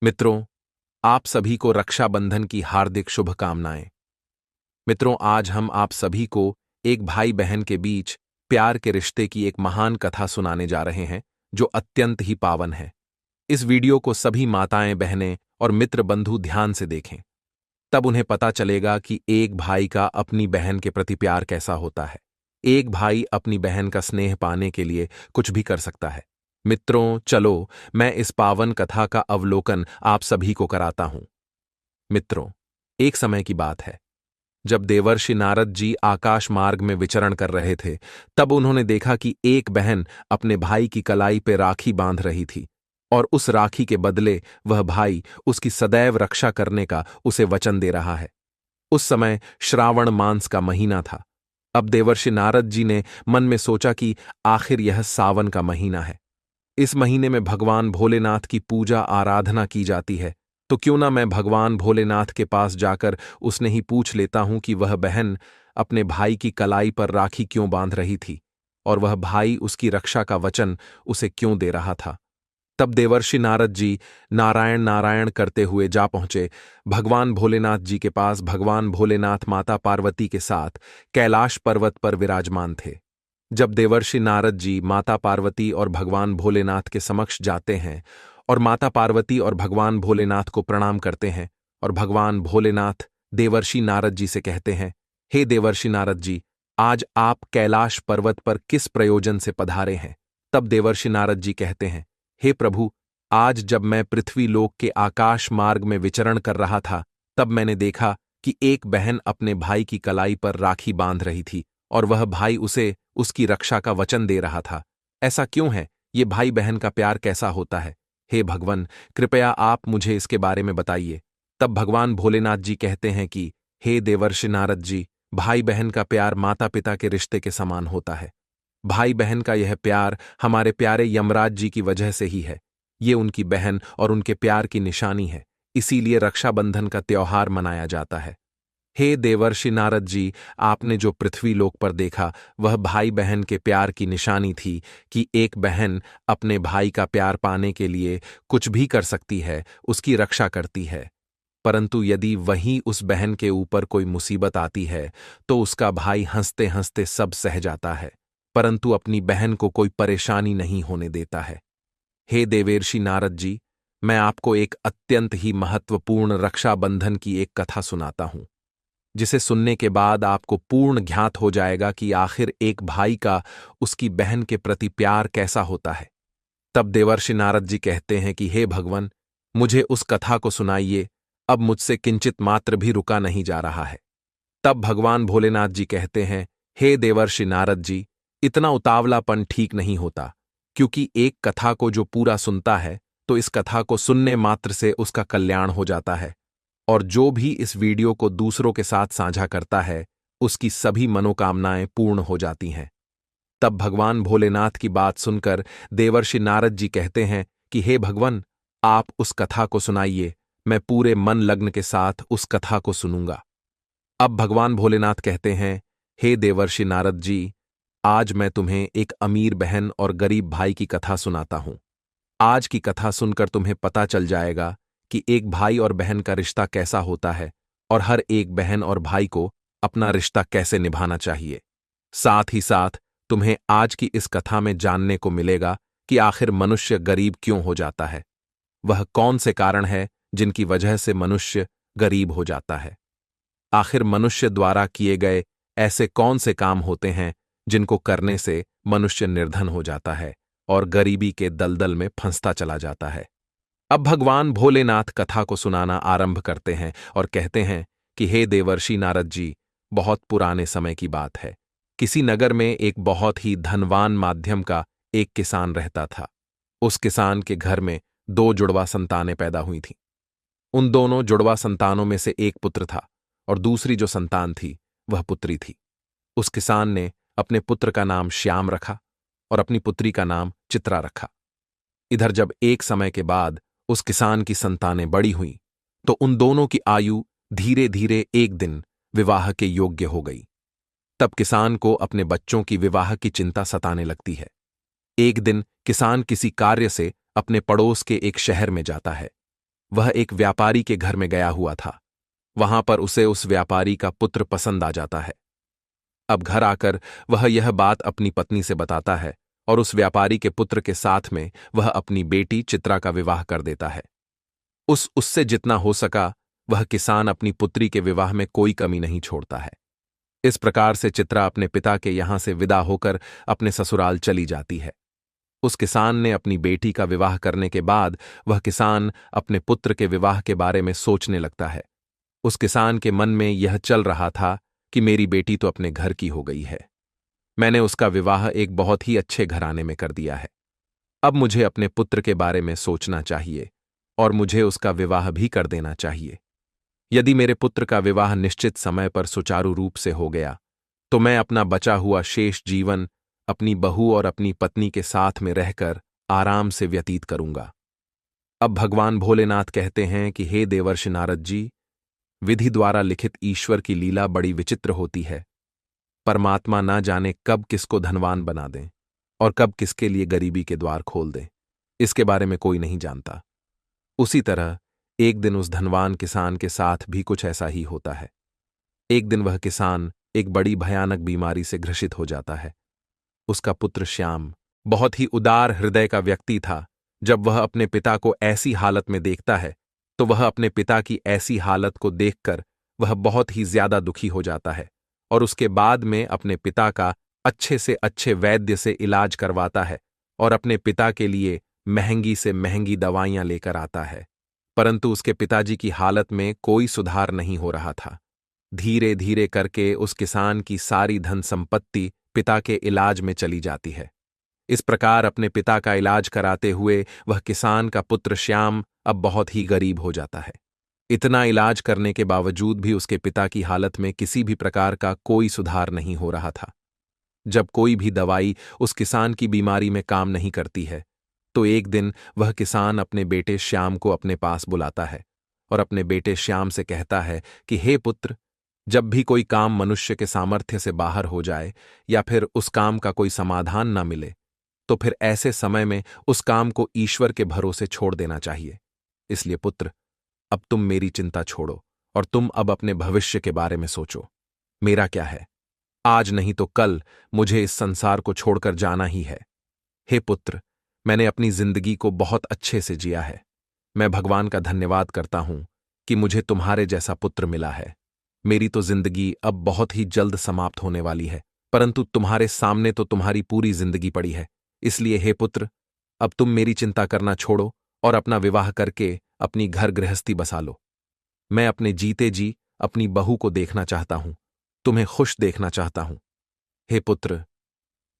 मित्रों, आप सभी को रक्षाबंधन की हार्दिक शुभकामनाएं। मित्रों, आज हम आप सभी को एक भाई बहन के बीच प्यार के रिश्ते की एक महान कथा सुनाने जा रहे हैं, जो अत्यंत ही पावन है। इस वीडियो को सभी माताएं, बहनें और मित्र बंधु ध्यान से देखें। तब उन्हें पता चलेगा कि एक भाई का अपनी बहन के प्रति प्यार कैसा होता है। एक भाई अपनी बहन का स्नेह पाने के लिए कुछ भी कर सकता है। मित्रों, चलो मैं इस पावन कथा का अवलोकन आप सभी को कराता हूं। मित्रों, एक समय की बात है, जब देवर्षि नारद जी आकाश मार्ग में विचरण कर रहे थे, तब उन्होंने देखा कि एक बहन अपने भाई की कलाई पे राखी बांध रही थी और उस राखी के बदले वह भाई उसकी सदैव रक्षा करने का उसे वचन दे रहा है। उस समय श्रावण मास का महीना था। अब देवर्षि नारद जी ने मन में सोचा कि आखिर यह सावन का महीना है। इस महीने में भगवान भोलेनाथ की पूजा आराधना की जाती है, तो क्यों ना मैं भगवान भोलेनाथ के पास जाकर उसने ही पूछ लेता हूं कि वह बहन अपने भाई की कलाई पर राखी क्यों बांध रही थी और वह भाई उसकी रक्षा का वचन उसे क्यों दे रहा था। तब देवर्षि नारद जी नारायण नारायण करते हुए जा पहुंचे भगवान भोलेनाथ जी के पास। भगवान भोलेनाथ माता पार्वती के साथ कैलाश पर्वत पर विराजमान थे। जब देवर्षि नारद जी माता पार्वती और भगवान भोलेनाथ के समक्ष जाते हैं और माता पार्वती और भगवान भोलेनाथ को प्रणाम करते हैं, और भगवान भोलेनाथ देवर्षि नारद जी से कहते हैं, हे देवर्षि नारद जी, आज आप कैलाश पर्वत पर किस प्रयोजन से पधारे हैं। तब देवर्षि नारद जी कहते हैं, हे प्रभु, आज जब मैं पृथ्वी लोक के आकाश मार्ग में विचरण कर रहा था, तब मैंने देखा कि एक बहन अपने भाई की कलाई पर राखी बांध रही थी और वह भाई उसे उसकी रक्षा का वचन दे रहा था। ऐसा क्यों है? ये भाई बहन का प्यार कैसा होता है? हे भगवान, कृपया आप मुझे इसके बारे में बताइए। तब भगवान भोलेनाथ जी कहते हैं कि हे देवर्षि नारद जी, भाई बहन का प्यार माता पिता के रिश्ते के समान होता है। भाई बहन का यह प्यार हमारे प्यारे यमराज जी की वजह से ही है। ये उनकी बहन और उनके प्यार की निशानी है, इसीलिए रक्षाबंधन का त्योहार मनाया जाता है। हे देवर्षि नारद जी, आपने जो पृथ्वी लोक पर देखा वह भाई बहन के प्यार की निशानी थी कि एक बहन अपने भाई का प्यार पाने के लिए कुछ भी कर सकती है, उसकी रक्षा करती है। परंतु यदि वहीं उस बहन के ऊपर कोई मुसीबत आती है तो उसका भाई हंसते हंसते सब सह जाता है, परंतु अपनी बहन को कोई परेशानी नहीं होने देता है। हे देवर्षि नारद जी, मैं आपको एक अत्यंत ही महत्वपूर्ण रक्षाबंधन की एक कथा सुनाता हूं, जिसे सुनने के बाद आपको पूर्ण ज्ञात हो जाएगा कि आखिर एक भाई का उसकी बहन के प्रति प्यार कैसा होता है। तब देवर्षि नारद जी कहते हैं कि हे भगवान, मुझे उस कथा को सुनाइए, अब मुझसे किंचित मात्र भी रुका नहीं जा रहा है। तब भगवान भोलेनाथ जी कहते हैं, हे देवर्षि नारद जी, इतना उतावलापन ठीक नहीं होता, क्योंकि एक कथा को जो पूरा सुनता है तो इस कथा को सुनने मात्र से उसका कल्याण हो जाता है, और जो भी इस वीडियो को दूसरों के साथ साझा करता है उसकी सभी मनोकामनाएं पूर्ण हो जाती हैं। तब भगवान भोलेनाथ की बात सुनकर देवर्षि नारद जी कहते हैं कि हे भगवान, आप उस कथा को सुनाइए, मैं पूरे मन लग्न के साथ उस कथा को सुनूंगा। अब भगवान भोलेनाथ कहते हैं, हे देवर्षि नारद जी, आज मैं तुम्हें एक अमीर बहन और गरीब भाई की कथा सुनाता हूं। आज की कथा सुनकर तुम्हें पता चल जाएगा कि एक भाई और बहन का रिश्ता कैसा होता है और हर एक बहन और भाई को अपना रिश्ता कैसे निभाना चाहिए। साथ ही साथ तुम्हें आज की इस कथा में जानने को मिलेगा कि आखिर मनुष्य गरीब क्यों हो जाता है, वह कौन से कारण है जिनकी वजह से मनुष्य गरीब हो जाता है। आखिर मनुष्य द्वारा किए गए ऐसे कौन से काम होते हैं जिनको करने से मनुष्य निर्धन हो जाता है और गरीबी के दलदल में फंसता चला जाता है। अब भगवान भोलेनाथ कथा को सुनाना आरंभ करते हैं और कहते हैं कि हे देवर्षि नारद जी, बहुत पुराने समय की बात है। किसी नगर में एक बहुत ही धनवान माध्यम का एक किसान रहता था। उस किसान के घर में दो जुड़वा संतानें पैदा हुई थीं। उन दोनों जुड़वा संतानों में से एक पुत्र था और दूसरी जो संतान थी वह पुत्री थी। उस किसान ने अपने पुत्र का नाम श्याम रखा और अपनी पुत्री का नाम चित्रा रखा। इधर जब एक समय के बाद उस किसान की संतानें बड़ी हुईं, तो उन दोनों की आयु धीरे धीरे एक दिन विवाह के योग्य हो गई। तब किसान को अपने बच्चों की विवाह की चिंता सताने लगती है। एक दिन किसान किसी कार्य से अपने पड़ोस के एक शहर में जाता है। वह एक व्यापारी के घर में गया हुआ था। वहां पर उसे उस व्यापारी का पुत्र पसंद आ जाता है। अब घर आकर वह यह बात अपनी पत्नी से बताता है और उस व्यापारी के पुत्र के साथ में वह अपनी बेटी चित्रा का विवाह कर देता है। उससे जितना हो सका वह किसान अपनी पुत्री के विवाह में कोई कमी नहीं छोड़ता है। इस प्रकार से चित्रा अपने पिता के यहां से विदा होकर अपने ससुराल चली जाती है। उस किसान ने अपनी बेटी का विवाह करने के बाद वह किसान अपने पुत्र के विवाह के बारे में सोचने लगता है। उस किसान के मन में यह चल रहा था कि मेरी बेटी तो अपने घर की हो गई है। मैंने उसका विवाह एक बहुत ही अच्छे घराने में कर दिया है। अब मुझे अपने पुत्र के बारे में सोचना चाहिए और मुझे उसका विवाह भी कर देना चाहिए। यदि मेरे पुत्र का विवाह निश्चित समय पर सुचारू रूप से हो गया तो मैं अपना बचा हुआ शेष जीवन अपनी बहू और अपनी पत्नी के साथ में रहकर आराम से व्यतीत करूंगा। अब भगवान भोलेनाथ कहते हैं कि हे देवर्षि नारद जी, विधि द्वारा लिखित ईश्वर की लीला बड़ी विचित्र होती है। परमात्मा ना जाने कब किसको धनवान बना दें और कब किसके लिए गरीबी के द्वार खोल दें, इसके बारे में कोई नहीं जानता। उसी तरह एक दिन उस धनवान किसान के साथ भी कुछ ऐसा ही होता है। एक दिन वह किसान एक बड़ी भयानक बीमारी से ग्रसित हो जाता है। उसका पुत्र श्याम बहुत ही उदार हृदय का व्यक्ति था। जब वह अपने पिता को ऐसी हालत में देखता है तो वह अपने पिता की ऐसी हालत को देखकर वह बहुत ही ज्यादा दुखी हो जाता है और उसके बाद में अपने पिता का अच्छे से अच्छे वैद्य से इलाज करवाता है और अपने पिता के लिए महंगी से महंगी दवाइयां लेकर आता है। परंतु उसके पिताजी की हालत में कोई सुधार नहीं हो रहा था। धीरे धीरे करके उस किसान की सारी धन संपत्ति पिता के इलाज में चली जाती है। इस प्रकार अपने पिता का इलाज कराते हुए वह किसान का पुत्र श्याम अब बहुत ही गरीब हो जाता है। इतना इलाज करने के बावजूद भी उसके पिता की हालत में किसी भी प्रकार का कोई सुधार नहीं हो रहा था। जब कोई भी दवाई उस किसान की बीमारी में काम नहीं करती है तो एक दिन वह किसान अपने बेटे श्याम को अपने पास बुलाता है और अपने बेटे श्याम से कहता है कि हे पुत्र, जब भी कोई काम मनुष्य के सामर्थ्य से बाहर हो जाए या फिर उस काम का कोई समाधान न मिले तो फिर ऐसे समय में उस काम को ईश्वर के भरोसे छोड़ देना चाहिए। इसलिए पुत्र, अब तुम मेरी चिंता छोड़ो और तुम अब अपने भविष्य के बारे में सोचो। मेरा क्या है, आज नहीं तो कल मुझे इस संसार को छोड़कर जाना ही है। हे पुत्र, मैंने अपनी जिंदगी को बहुत अच्छे से जिया है। मैं भगवान का धन्यवाद करता हूं कि मुझे तुम्हारे जैसा पुत्र मिला है। मेरी तो जिंदगी अब बहुत ही जल्द समाप्त होने वाली है, परंतु तुम्हारे सामने तो तुम्हारी पूरी जिंदगी पड़ी है। इसलिए हे पुत्र, अब तुम मेरी चिंता करना छोड़ो और अपना विवाह करके अपनी घर गृहस्थी बसा लो। मैं अपने जीते जी अपनी बहू को देखना चाहता हूं, तुम्हें खुश देखना चाहता हूं। हे पुत्र,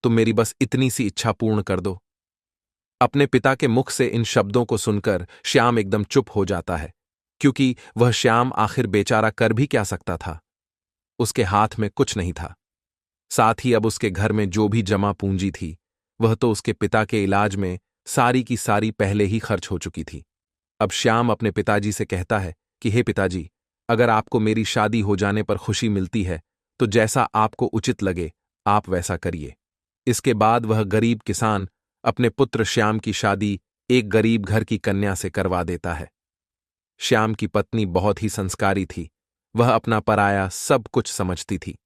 तुम मेरी बस इतनी सी इच्छा पूर्ण कर दो। अपने पिता के मुख से इन शब्दों को सुनकर श्याम एकदम चुप हो जाता है, क्योंकि वह श्याम आखिर बेचारा कर भी क्या सकता था। उसके हाथ में कुछ नहीं था। साथ ही अब उसके घर में जो भी जमा पूंजी थी वह तो उसके पिता के इलाज में सारी की सारी पहले ही खर्च हो चुकी थी। अब श्याम अपने पिताजी से कहता है कि हे पिताजी, अगर आपको मेरी शादी हो जाने पर खुशी मिलती है तो जैसा आपको उचित लगे आप वैसा करिए। इसके बाद वह गरीब किसान अपने पुत्र श्याम की शादी एक गरीब घर की कन्या से करवा देता है। श्याम की पत्नी बहुत ही संस्कारी थी, वह अपना पराया सब कुछ समझती थी।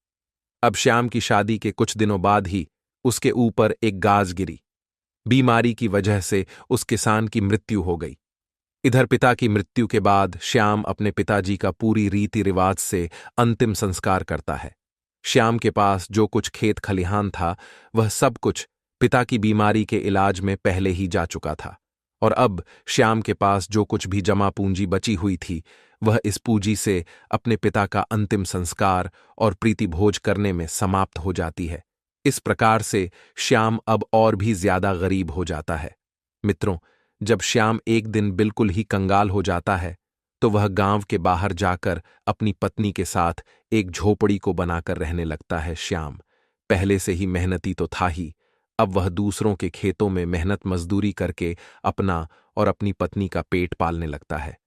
अब श्याम की शादी के कुछ दिनों बाद ही उसके ऊपर एक गाज गिरी। बीमारी की वजह से उस किसान की मृत्यु हो गई। इधर पिता की मृत्यु के बाद श्याम अपने पिताजी का पूरी रीति रिवाज से अंतिम संस्कार करता है। श्याम के पास जो कुछ खेत खलिहान था वह सब कुछ पिता की बीमारी के इलाज में पहले ही जा चुका था और अब श्याम के पास जो कुछ भी जमा पूंजी बची हुई थी वह इस पूंजी से अपने पिता का अंतिम संस्कार और प्रीति भोज करने में समाप्त हो जाती है। इस प्रकार से श्याम अब और भी ज्यादा गरीब हो जाता है। मित्रों, जब श्याम एक दिन बिल्कुल ही कंगाल हो जाता है तो वह गांव के बाहर जाकर अपनी पत्नी के साथ एक झोपड़ी को बनाकर रहने लगता है। श्याम पहले से ही मेहनती तो था ही, अब वह दूसरों के खेतों में मेहनत मजदूरी करके अपना और अपनी पत्नी का पेट पालने लगता है।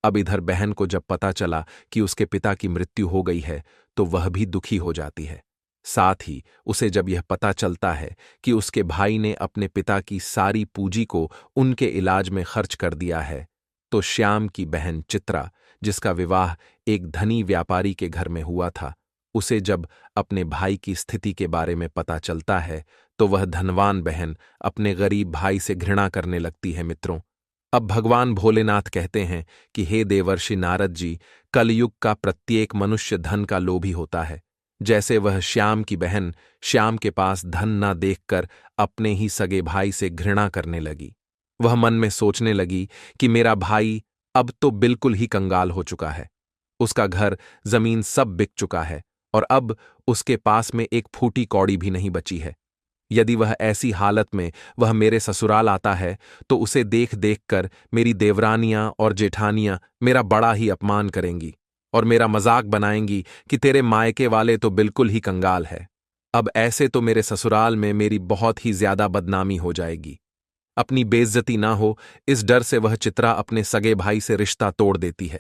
अब इधर बहन को जब पता चला कि उसके पिता की मृत्यु हो गई है तो वह भी दुखी हो जाती है। साथ ही उसे जब यह पता चलता है कि उसके भाई ने अपने पिता की सारी पूंजी को उनके इलाज में खर्च कर दिया है तो श्याम की बहन चित्रा, जिसका विवाह एक धनी व्यापारी के घर में हुआ था, उसे जब अपने भाई की स्थिति के बारे में पता चलता है तो वह धनवान बहन अपने गरीब भाई से घृणा करने लगती है। मित्रों, अब भगवान भोलेनाथ कहते हैं कि हे देवर्षि नारद जी, कलयुग का प्रत्येक मनुष्य धन का लोभी होता है। जैसे वह श्याम की बहन श्याम के पास धन ना देखकर अपने ही सगे भाई से घृणा करने लगी। वह मन में सोचने लगी कि मेरा भाई अब तो बिल्कुल ही कंगाल हो चुका है। उसका घर जमीन सब बिक चुका है और अब उसके पास में एक फूटी कौड़ी भी नहीं बची है। यदि वह ऐसी हालत में वह मेरे ससुराल आता है तो उसे देख देख कर मेरी देवरानियां और जेठानियां मेरा बड़ा ही अपमान करेंगी और मेरा मजाक बनाएंगी कि तेरे मायके वाले तो बिल्कुल ही कंगाल है। अब ऐसे तो मेरे ससुराल में मेरी बहुत ही ज्यादा बदनामी हो जाएगी। अपनी बेइज्जती ना हो, इस डर से वह चित्रा अपने सगे भाई से रिश्ता तोड़ देती है।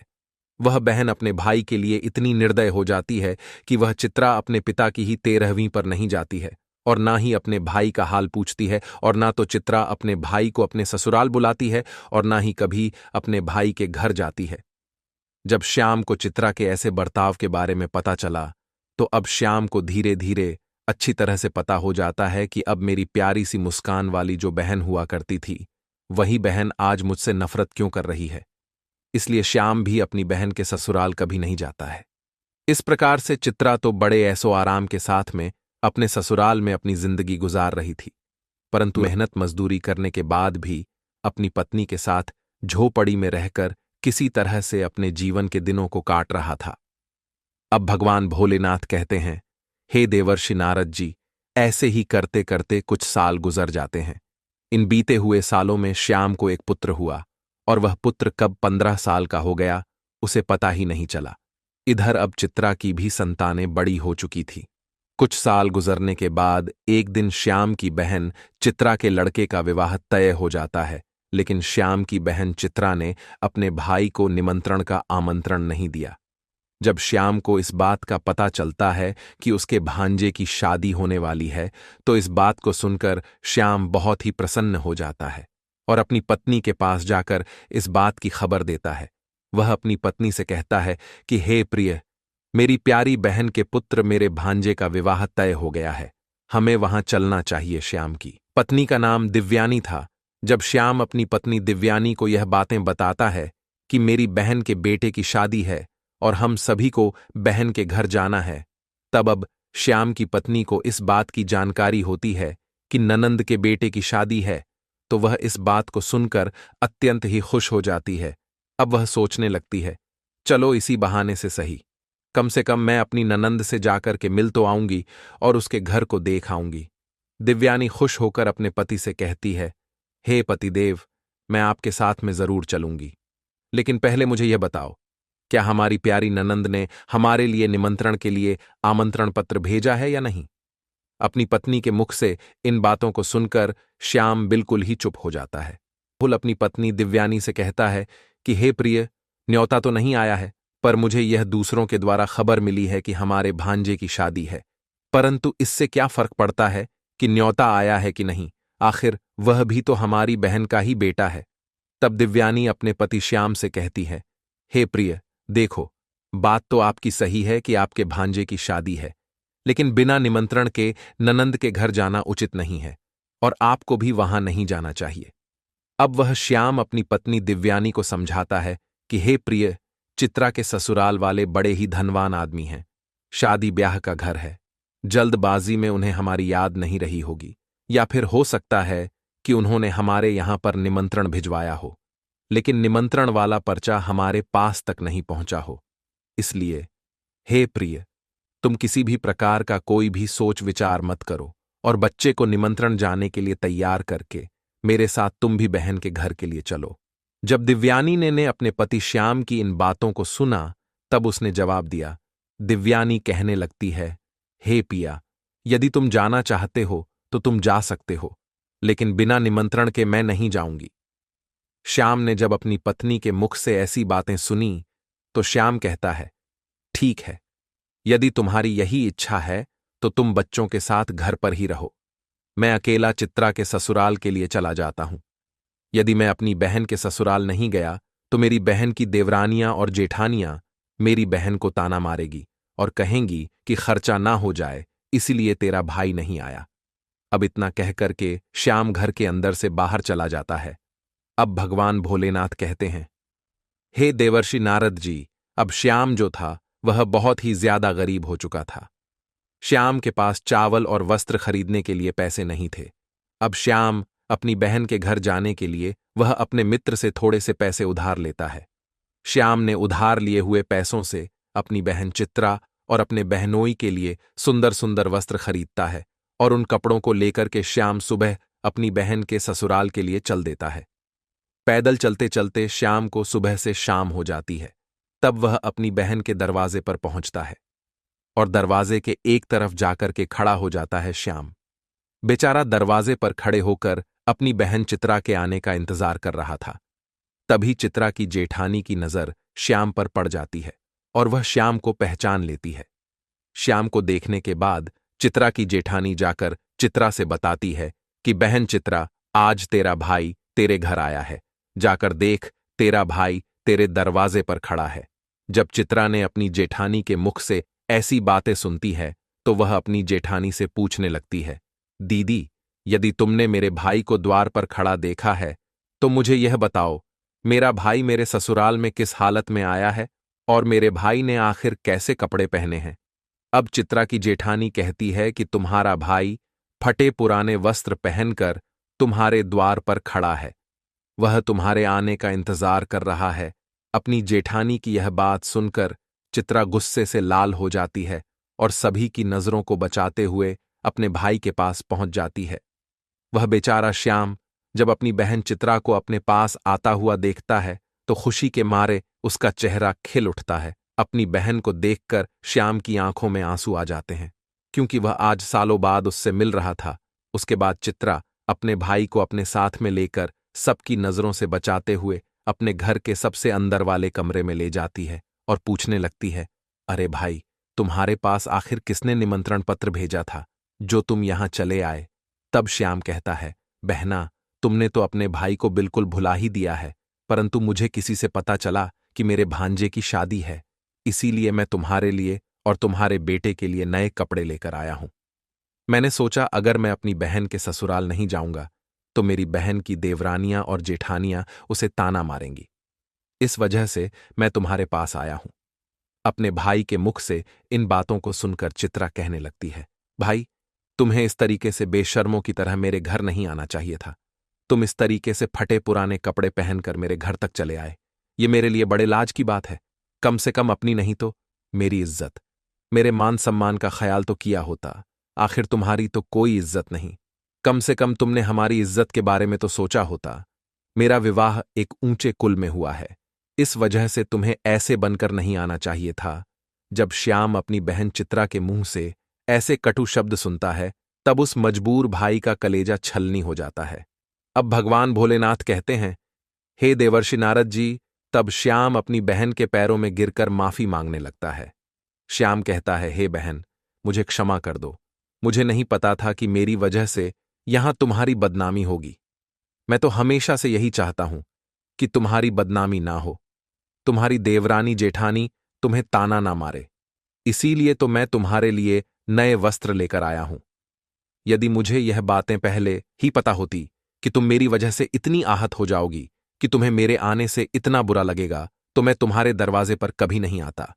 वह बहन अपने भाई के लिए इतनी निर्दय हो जाती है कि वह चित्रा अपने पिता की ही 13वीं पर नहीं जाती है और ना ही अपने भाई का हाल पूछती है, और ना तो चित्रा अपने भाई को अपने ससुराल बुलाती है और ना ही कभी अपने भाई के घर जाती है। जब श्याम को चित्रा के ऐसे बर्ताव के बारे में पता चला तो अब श्याम को धीरे धीरे अच्छी तरह से पता हो जाता है कि अब मेरी प्यारी सी मुस्कान वाली जो बहन हुआ करती थी, वही बहन आज मुझसे नफरत क्यों कर रही है। इसलिए श्याम भी अपनी बहन के ससुराल कभी नहीं जाता है। इस प्रकार से चित्रा तो बड़े ऐसो आराम के साथ में अपने ससुराल में अपनी जिंदगी गुजार रही थी, परंतु मेहनत मजदूरी करने के बाद भी अपनी पत्नी के साथ झोपड़ी में रहकर किसी तरह से अपने जीवन के दिनों को काट रहा था। अब भगवान भोलेनाथ कहते हैं, हे देवर्षि नारद जी, ऐसे ही करते करते कुछ साल गुजर जाते हैं। इन बीते हुए सालों में श्याम को एक पुत्र हुआ और वह पुत्र कब 15 साल का हो गया उसे पता ही नहीं चला। इधर अब चित्रा की भी संतानें बड़ी हो चुकी थी। कुछ साल गुजरने के बाद एक दिन श्याम की बहन चित्रा के लड़के का विवाह तय हो जाता है, लेकिन श्याम की बहन चित्रा ने अपने भाई को निमंत्रण का आमंत्रण नहीं दिया। जब श्याम को इस बात का पता चलता है कि उसके भांजे की शादी होने वाली है तो इस बात को सुनकर श्याम बहुत ही प्रसन्न हो जाता है और अपनी पत्नी के पास जाकर इस बात की खबर देता है। वह अपनी पत्नी से कहता है कि हे प्रिय, मेरी प्यारी बहन के पुत्र मेरे भांजे का विवाह तय हो गया है, हमें वहां चलना चाहिए। श्याम की पत्नी का नाम दिव्यानी था। जब श्याम अपनी पत्नी दिव्यानी को यह बातें बताता है कि मेरी बहन के बेटे की शादी है और हम सभी को बहन के घर जाना है, तब अब श्याम की पत्नी को इस बात की जानकारी होती है कि ननंद के बेटे की शादी है, तो वह इस बात को सुनकर अत्यंत ही खुश हो जाती है। अब वह सोचने लगती है, चलो इसी बहाने से सही, कम से कम मैं अपनी ननंद से जाकर के मिल तो आऊंगी और उसके घर को देख आऊंगी। दिव्यानी खुश होकर अपने पति से कहती है, हे पतिदेव, मैं आपके साथ में जरूर चलूंगी, लेकिन पहले मुझे यह बताओ, क्या हमारी प्यारी ननंद ने हमारे लिए निमंत्रण के लिए आमंत्रण पत्र भेजा है या नहीं। अपनी पत्नी के मुख से इन बातों को सुनकर श्याम बिल्कुल ही चुप हो जाता है। भूल अपनी पत्नी दिव्यानी से कहता है कि हे प्रिय, न्योता तो नहीं आया है, पर मुझे यह दूसरों के द्वारा खबर मिली है कि हमारे भांजे की शादी है, परंतु इससे क्या फर्क पड़ता है कि न्योता आया है कि नहीं, आखिर वह भी तो हमारी बहन का ही बेटा है। तब दिव्यानी अपने पति श्याम से कहती है, हे प्रिय, देखो, बात तो आपकी सही है कि आपके भांजे की शादी है, लेकिन बिना निमंत्रण के ननंद के घर जाना उचित नहीं है और आपको भी वहां नहीं जाना चाहिए। अब वह श्याम अपनी पत्नी दिव्यानी को समझाता है कि हे प्रिय, चित्रा के ससुराल वाले बड़े ही धनवान आदमी हैं, शादी ब्याह का घर है, जल्दबाजी में उन्हें हमारी याद नहीं रही होगी, या फिर हो सकता है कि उन्होंने हमारे यहां पर निमंत्रण भिजवाया हो, लेकिन निमंत्रण वाला पर्चा हमारे पास तक नहीं पहुंचा हो। इसलिए हे प्रिय, तुम किसी भी प्रकार का कोई भी सोच विचार मत करो और बच्चे को निमंत्रण जाने के लिए तैयार करके मेरे साथ तुम भी बहन के घर के लिए चलो। जब दिव्यानी ने अपने पति श्याम की इन बातों को सुना, तब उसने जवाब दिया। दिव्यानी कहने लगती है, हे पिया, यदि तुम जाना चाहते हो तो तुम जा सकते हो, लेकिन बिना निमंत्रण के मैं नहीं जाऊंगी। श्याम ने जब अपनी पत्नी के मुख से ऐसी बातें सुनी तो श्याम कहता है, ठीक है, यदि तुम्हारी यही इच्छा है तो तुम बच्चों के साथ घर पर ही रहो, मैं अकेला चित्रा के ससुराल के लिए चला जाता हूं। यदि मैं अपनी बहन के ससुराल नहीं गया तो मेरी बहन की देवरानियां और जेठानियां मेरी बहन को ताना मारेगी और कहेंगी कि खर्चा ना हो जाए, इसीलिए तेरा भाई नहीं आया। अब इतना कह करके श्याम घर के अंदर से बाहर चला जाता है। अब भगवान भोलेनाथ कहते हैं, हे देवर्षि नारद जी, अब श्याम जो था वह बहुत ही ज्यादा गरीब हो चुका था। श्याम के पास चावल और वस्त्र खरीदने के लिए पैसे नहीं थे। अब श्याम अपनी बहन के घर जाने के लिए वह अपने मित्र से थोड़े से पैसे उधार लेता है। श्याम ने उधार लिए हुए पैसों से अपनी बहन चित्रा और अपने बहनोई के लिए सुंदर सुंदर वस्त्र खरीदता है और उन कपड़ों को लेकर के श्याम सुबह अपनी बहन के ससुराल के लिए चल देता है। पैदल चलते चलते श्याम को सुबह से शाम हो जाती है। तब वह अपनी बहन के दरवाजे पर पहुंचता है और दरवाजे के एक तरफ जाकर के खड़ा हो जाता है श्याम। बेचारा दरवाजे पर खड़े होकर अपनी बहन चित्रा के आने का इंतजार कर रहा था। तभी चित्रा की जेठानी की नजर श्याम पर पड़ जाती है और वह श्याम को पहचान लेती है। श्याम को देखने के बाद चित्रा की जेठानी जाकर चित्रा से बताती है कि बहन चित्रा, आज तेरा भाई तेरे घर आया है, जाकर देख, तेरा भाई तेरे दरवाजे पर खड़ा है। जब चित्रा ने अपनी जेठानी के मुख से ऐसी बातें सुनती है तो वह अपनी जेठानी से पूछने लगती है, दीदी, यदि तुमने मेरे भाई को द्वार पर खड़ा देखा है तो मुझे यह बताओ, मेरा भाई मेरे ससुराल में किस हालत में आया है और मेरे भाई ने आखिर कैसे कपड़े पहने हैं। अब चित्रा की जेठानी कहती है कि तुम्हारा भाई फटे पुराने वस्त्र पहनकर तुम्हारे द्वार पर खड़ा है, वह तुम्हारे आने का इंतजार कर रहा है। अपनी जेठानी की यह बात सुनकर चित्रा गुस्से से लाल हो जाती है और सभी की नजरों को बचाते हुए अपने भाई के पास पहुंच जाती है। वह बेचारा श्याम जब अपनी बहन चित्रा को अपने पास आता हुआ देखता है तो खुशी के मारे उसका चेहरा खिल उठता है। अपनी बहन को देखकर श्याम की आंखों में आंसू आ जाते हैं, क्योंकि वह आज सालों बाद उससे मिल रहा था। उसके बाद चित्रा अपने भाई को अपने साथ में लेकर सबकी नजरों से बचाते हुए अपने घर के सबसे अंदर वाले कमरे में ले जाती है और पूछने लगती है, अरे भाई, तुम्हारे पास आखिर किसने निमंत्रण पत्र भेजा था जो तुम यहां चले आए। तब श्याम कहता है, बहना, तुमने तो अपने भाई को बिल्कुल भुला ही दिया है, परंतु मुझे किसी से पता चला कि मेरे भांजे की शादी है, इसीलिए मैं तुम्हारे लिए और तुम्हारे बेटे के लिए नए कपड़े लेकर आया हूं। मैंने सोचा अगर मैं अपनी बहन के ससुराल नहीं जाऊंगा तो मेरी बहन की देवरानियां और जेठानियां उसे ताना मारेंगी। इस वजह से मैं तुम्हारे पास आया हूं। अपने भाई के मुख से इन बातों को सुनकर चित्रा कहने लगती है, भाई, तुम्हें इस तरीके से बेशर्मों की तरह मेरे घर नहीं आना चाहिए था। तुम इस तरीके से फटे पुराने कपड़े पहनकर मेरे घर तक चले आए, ये मेरे लिए बड़े लाज की बात है। कम से कम अपनी नहीं तो मेरी इज्जत, मेरे मान सम्मान का ख्याल तो किया होता। आखिर तुम्हारी तो कोई इज्जत नहीं, कम से कम तुमने हमारी इज्जत के बारे में तो सोचा होता। मेरा विवाह एक ऊंचे कुल में हुआ है, इस वजह से तुम्हें ऐसे बनकर नहीं आना चाहिए था। जब श्याम अपनी बहन चित्रा के मुंह से ऐसे कटु शब्द सुनता है तब उस मजबूर भाई का कलेजा छलनी हो जाता है। अब भगवान भोलेनाथ कहते हैं, हे देवर्षि नारद जी, तब श्याम अपनी बहन के पैरों में गिरकर माफी मांगने लगता है। श्याम कहता है, हे बहन, मुझे क्षमा कर दो। मुझे नहीं पता था कि मेरी वजह से यहां तुम्हारी बदनामी होगी। मैं तो हमेशा से यही चाहता हूं कि तुम्हारी बदनामी ना हो, तुम्हारी देवरानी जेठानी तुम्हें ताना ना मारे, इसीलिए तो मैं तुम्हारे लिए नए वस्त्र लेकर आया हूं। यदि मुझे यह बातें पहले ही पता होती कि तुम मेरी वजह से इतनी आहत हो जाओगी कि तुम्हें मेरे आने से इतना बुरा लगेगा, तो मैं तुम्हारे दरवाजे पर कभी नहीं आता।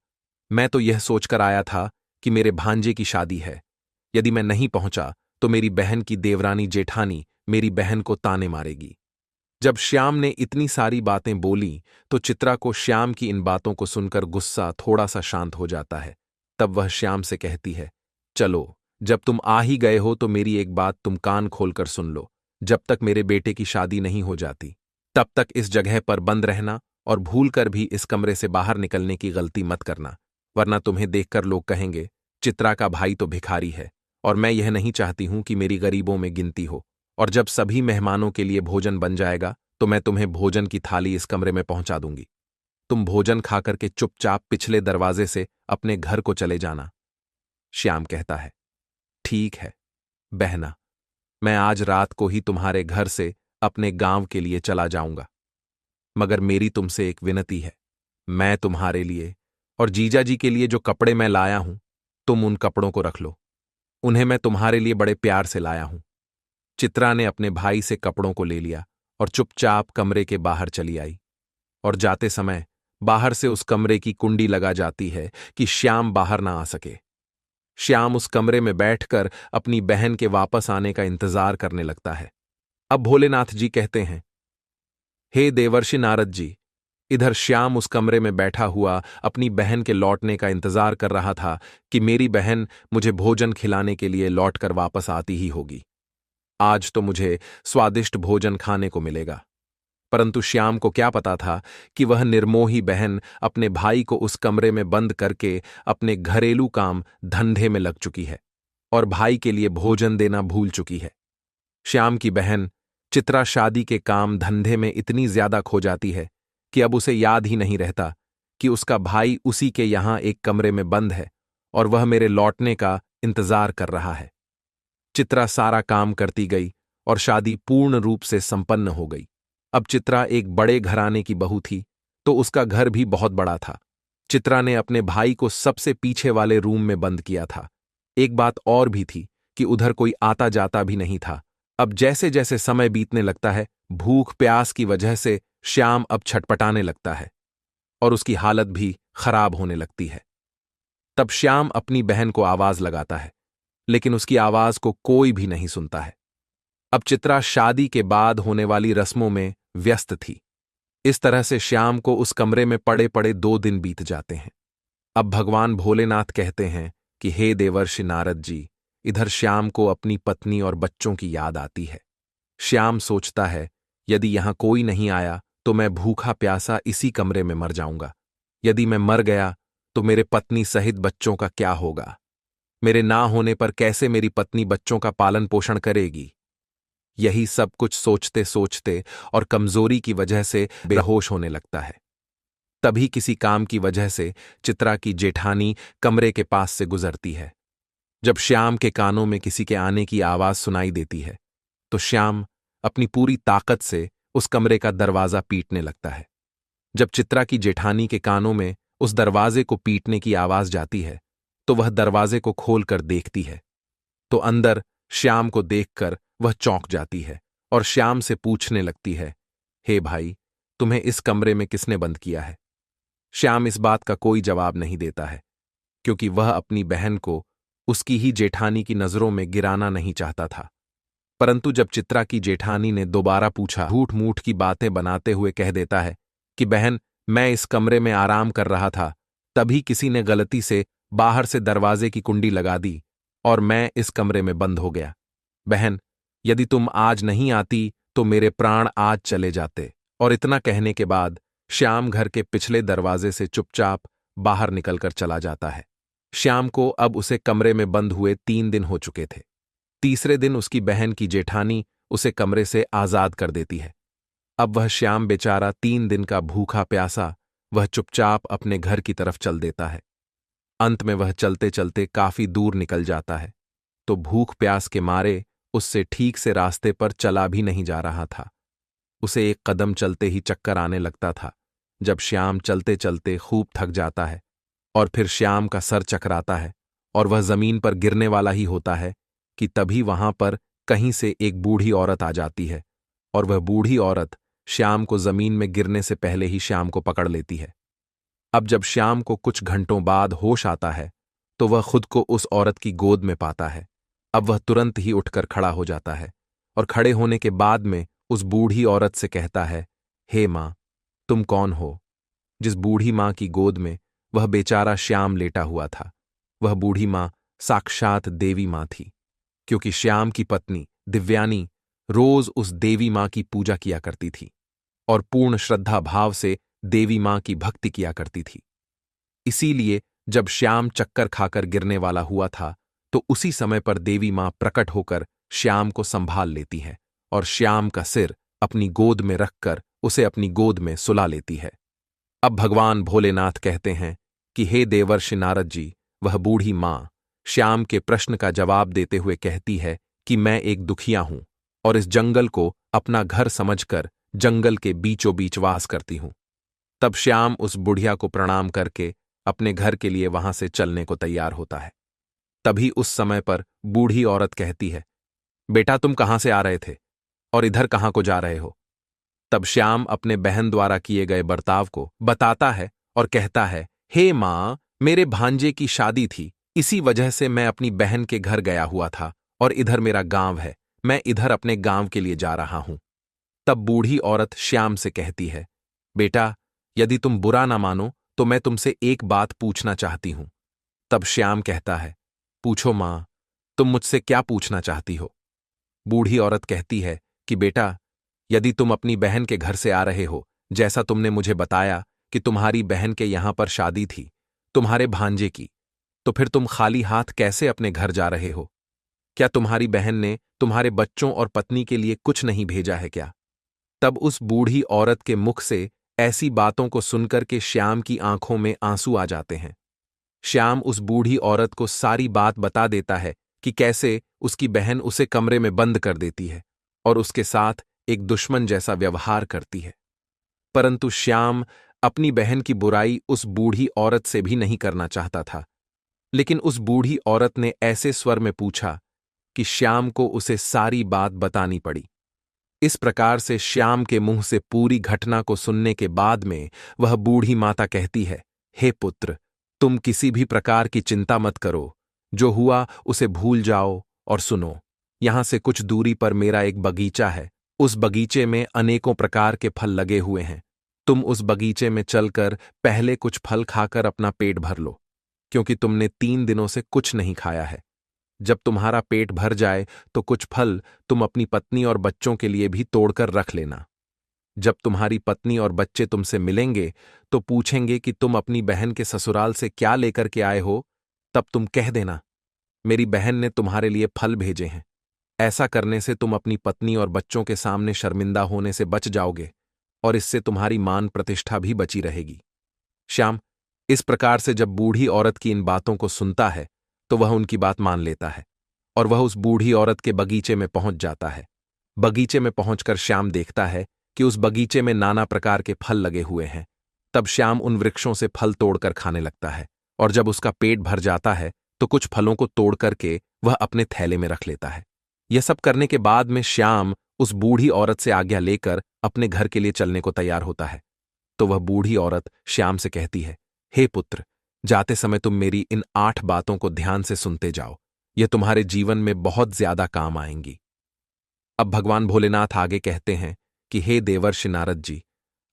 मैं तो यह सोचकर आया था कि मेरे भांजे की शादी है, यदि मैं नहीं पहुंचा तो मेरी बहन की देवरानी जेठानी मेरी बहन को ताने मारेगी। जब श्याम ने इतनी सारी बातें बोली तो चित्रा को श्याम की इन बातों को सुनकर गुस्सा थोड़ा सा शांत हो जाता है। तब वह श्याम से कहती है, चलो, जब तुम आ ही गए हो तो मेरी एक बात तुम कान खोलकर सुन लो। जब तक मेरे बेटे की शादी नहीं हो जाती तब तक इस जगह पर बंद रहना और भूलकर भी इस कमरे से बाहर निकलने की गलती मत करना, वरना तुम्हें देखकर लोग कहेंगे, चित्रा का भाई तो भिखारी है। और मैं यह नहीं चाहती हूं कि मेरी गरीबों में गिनती हो। और जब सभी मेहमानों के लिए भोजन बन जाएगा तो मैं तुम्हें भोजन की थाली इस कमरे में पहुंचा दूंगी। तुम भोजन खाकर के चुपचाप पिछले दरवाजे से अपने घर को चले जाना। श्याम कहता है, ठीक है बहना, मैं आज रात को ही तुम्हारे घर से अपने गांव के लिए चला जाऊंगा। मगर मेरी तुमसे एक विनती है। मैं तुम्हारे लिए और जीजा जी के लिए जो कपड़े मैं लाया हूं, तुम उन कपड़ों को रख लो। उन्हें मैं तुम्हारे लिए बड़े प्यार से लाया हूं। चित्रा ने अपने भाई से कपड़ों को ले लिया और चुपचाप कमरे के बाहर चली आई। और जाते समय बाहर से उस कमरे की कुंडी लगा जाती है कि श्याम बाहर ना आ सके। श्याम उस कमरे में बैठकर अपनी बहन के वापस आने का इंतजार करने लगता है। अब भोलेनाथ जी कहते हैं, हे देवर्षि नारद जी। इधर श्याम उस कमरे में बैठा हुआ अपनी बहन के लौटने का इंतजार कर रहा था कि मेरी बहन मुझे भोजन खिलाने के लिए लौटकर वापस आती ही होगी। आज तो मुझे स्वादिष्ट भोजन खाने को मिलेगा। परंतु श्याम को क्या पता था कि वह निर्मोही बहन अपने भाई को उस कमरे में बंद करके अपने घरेलू काम धंधे में लग चुकी है और भाई के लिए भोजन देना भूल चुकी है। श्याम की बहन चित्रा शादी के काम धंधे में इतनी ज्यादा खो जाती है कि अब उसे याद ही नहीं रहता कि उसका भाई उसी के यहां एक कमरे में बंद है और वह मेरे लौटने का इंतजार कर रहा है। चित्रा सारा काम करती गई और शादी पूर्ण रूप से संपन्न हो गई। अब चित्रा एक बड़े घराने की बहू थी, तो उसका घर भी बहुत बड़ा था। चित्रा ने अपने भाई को सबसे पीछे वाले रूम में बंद किया था। एक बात और भी थी कि उधर कोई आता जाता भी नहीं था। अब जैसे जैसे समय बीतने लगता है, भूख प्यास की वजह से श्याम अब छटपटाने लगता है और उसकी हालत भी खराब होने लगती है। तब श्याम अपनी बहन को आवाज लगाता है, लेकिन उसकी आवाज को कोई भी नहीं सुनता है। अब चित्रा शादी के बाद होने वाली रस्मों में व्यस्त थी। इस तरह से श्याम को उस कमरे में पड़े पड़े 2 दिन बीत जाते हैं। अब भगवान भोलेनाथ कहते हैं कि हे देवर्षि नारद जी, इधर श्याम को अपनी पत्नी और बच्चों की याद आती है। श्याम सोचता है, यदि यहां कोई नहीं आया तो मैं भूखा प्यासा इसी कमरे में मर जाऊंगा। यदि मैं मर गया तो मेरे पत्नी सहित बच्चों का क्या होगा? मेरे ना होने पर कैसे मेरी पत्नी बच्चों का पालन पोषण करेगी? यही सब कुछ सोचते सोचते और कमजोरी की वजह से बेहोश होने लगता है। तभी किसी काम की वजह से चित्रा की जेठानी कमरे के पास से गुजरती है। जब श्याम के कानों में किसी के आने की आवाज सुनाई देती है, तो श्याम अपनी पूरी ताकत से उस कमरे का दरवाजा पीटने लगता है। जब चित्रा की जेठानी के कानों में उस दरवाजे को पीटने की आवाज जाती है, तो वह दरवाजे को खोलकर देखती है, तो अंदर श्याम को देखकर वह चौंक जाती है और श्याम से पूछने लगती है, हे भाई, तुम्हें इस कमरे में किसने बंद किया है? श्याम इस बात का कोई जवाब नहीं देता है, क्योंकि वह अपनी बहन को उसकी ही जेठानी की नजरों में गिराना नहीं चाहता था। परंतु जब चित्रा की जेठानी ने दोबारा पूछा, झूठ मूठ की बातें बनाते हुए कह देता है कि बहन, मैं इस कमरे में आराम कर रहा था, तभी किसी ने गलती से बाहर से दरवाजे की कुंडी लगा दी और मैं इस कमरे में बंद हो गया। बहन, यदि तुम आज नहीं आती तो मेरे प्राण आज चले जाते। और इतना कहने के बाद श्याम घर के पिछले दरवाजे से चुपचाप बाहर निकलकर चला जाता है। श्याम को अब उसे कमरे में बंद हुए 3 दिन हो चुके थे। तीसरे दिन उसकी बहन की जेठानी उसे कमरे से आजाद कर देती है। अब वह श्याम बेचारा 3 दिन का भूखा प्यासा वह चुपचाप अपने घर की तरफ चल देता है। अंत में वह चलते चलते काफी दूर निकल जाता है, तो भूख प्यास के मारे उससे ठीक से रास्ते पर चला भी नहीं जा रहा था। उसे एक कदम चलते ही चक्कर आने लगता था। जब श्याम चलते चलते खूब थक जाता है और फिर श्याम का सर चकराता है और वह जमीन पर गिरने वाला ही होता है कि तभी वहां पर कहीं से एक बूढ़ी औरत आ जाती है और वह बूढ़ी औरत श्याम को जमीन में गिरने से पहले ही श्याम को पकड़ लेती है। अब जब श्याम को कुछ घंटों बाद होश आता है, तो वह खुद को उस औरत की गोद में पाता है। अब वह तुरंत ही उठकर खड़ा हो जाता है और खड़े होने के बाद में उस बूढ़ी औरत से कहता है, हे मां, तुम कौन हो? जिस बूढ़ी मां की गोद में वह बेचारा श्याम लेटा हुआ था, वह बूढ़ी मां साक्षात देवी मां थी, क्योंकि श्याम की पत्नी दिव्यानी रोज उस देवी मां की पूजा किया करती थी और पूर्ण श्रद्धा भाव से देवी मां की भक्ति किया करती थी। इसीलिए जब श्याम चक्कर खाकर गिरने वाला हुआ था, तो उसी समय पर देवी मां प्रकट होकर श्याम को संभाल लेती है और श्याम का सिर अपनी गोद में रखकर उसे अपनी गोद में सुला लेती है। अब भगवान भोलेनाथ कहते हैं कि हे देवर्षि नारद जी, वह बूढ़ी मां श्याम के प्रश्न का जवाब देते हुए कहती है कि मैं एक दुखिया हूं और इस जंगल को अपना घर समझकर जंगल के बीचों बीच वास करती हूं। तब श्याम उस बुढ़िया को प्रणाम करके अपने घर के लिए वहां से चलने को तैयार होता है। तभी उस समय पर बूढ़ी औरत कहती है, बेटा तुम कहां से आ रहे थे और इधर कहां को जा रहे हो? तब श्याम अपने बहन द्वारा किए गए बर्ताव को बताता है और कहता है, हे मां, मेरे भांजे की शादी थी, इसी वजह से मैं अपनी बहन के घर गया हुआ था और इधर मेरा गांव है, मैं इधर अपने गांव के लिए जा रहा हूं। तब बूढ़ी औरत श्याम से कहती है, बेटा यदि तुम बुरा ना मानो तो मैं तुमसे एक बात पूछना चाहती हूं। तब श्याम कहता है, पूछो मां, तुम मुझसे क्या पूछना चाहती हो? बूढ़ी औरत कहती है कि बेटा, यदि तुम अपनी बहन के घर से आ रहे हो, जैसा तुमने मुझे बताया कि तुम्हारी बहन के यहां पर शादी थी, तुम्हारे भांजे की, तो फिर तुम खाली हाथ कैसे अपने घर जा रहे हो? क्या तुम्हारी बहन ने तुम्हारे बच्चों और पत्नी के लिए कुछ नहीं भेजा है क्या? तब उस बूढ़ी औरत के मुख से ऐसी बातों को सुनकर के श्याम की आंखों में आंसू आ जाते हैं। श्याम उस बूढ़ी औरत को सारी बात बता देता है कि कैसे उसकी बहन उसे कमरे में बंद कर देती है और उसके साथ एक दुश्मन जैसा व्यवहार करती है। परंतु श्याम अपनी बहन की बुराई उस बूढ़ी औरत से भी नहीं करना चाहता था, लेकिन उस बूढ़ी औरत ने ऐसे स्वर में पूछा कि श्याम को उसे सारी बात बतानी पड़ी। इस प्रकार से श्याम के मुंह से पूरी घटना को सुनने के बाद में वह बूढ़ी माता कहती है, हे पुत्र, तुम किसी भी प्रकार की चिंता मत करो, जो हुआ उसे भूल जाओ और सुनो। यहां से कुछ दूरी पर मेरा एक बगीचा है, उस बगीचे में अनेकों प्रकार के फल लगे हुए हैं। तुम उस बगीचे में चलकर पहले कुछ फल खाकर अपना पेट भर लो, क्योंकि तुमने 3 दिनों से कुछ नहीं खाया है। जब तुम्हारा पेट भर जाए तो कुछ फल तुम अपनी पत्नी और बच्चों के लिए भी तोड़कर रख लेना। जब तुम्हारी पत्नी और बच्चे तुमसे मिलेंगे तो पूछेंगे कि तुम अपनी बहन के ससुराल से क्या लेकर के आए हो, तब तुम कह देना, मेरी बहन ने तुम्हारे लिए फल भेजे हैं। ऐसा करने से तुम अपनी पत्नी और बच्चों के सामने शर्मिंदा होने से बच जाओगे और इससे तुम्हारी मान प्रतिष्ठा भी बची रहेगी। श्याम इस प्रकार से जब बूढ़ी औरत की इन बातों को सुनता है तो वह उनकी बात मान लेता है और वह उस बूढ़ी औरत के बगीचे में पहुंच जाता है। बगीचे में पहुंचकर श्याम देखता है कि उस बगीचे में नाना प्रकार के फल लगे हुए हैं। तब श्याम उन वृक्षों से फल तोड़कर खाने लगता है और जब उसका पेट भर जाता है तो कुछ फलों को तोड़ करके वह अपने थैले में रख लेता है। यह सब करने के बाद में श्याम उस बूढ़ी औरत से आज्ञा लेकर अपने घर के लिए चलने को तैयार होता है। तो वह बूढ़ी औरत श्याम से कहती है, हे पुत्र, जाते समय तुम मेरी इन 8 बातों को ध्यान से सुनते जाओ, यह तुम्हारे जीवन में बहुत ज्यादा काम आएंगी। अब भगवान भोलेनाथ आगे कहते हैं कि हे देवर्षि नारद जी,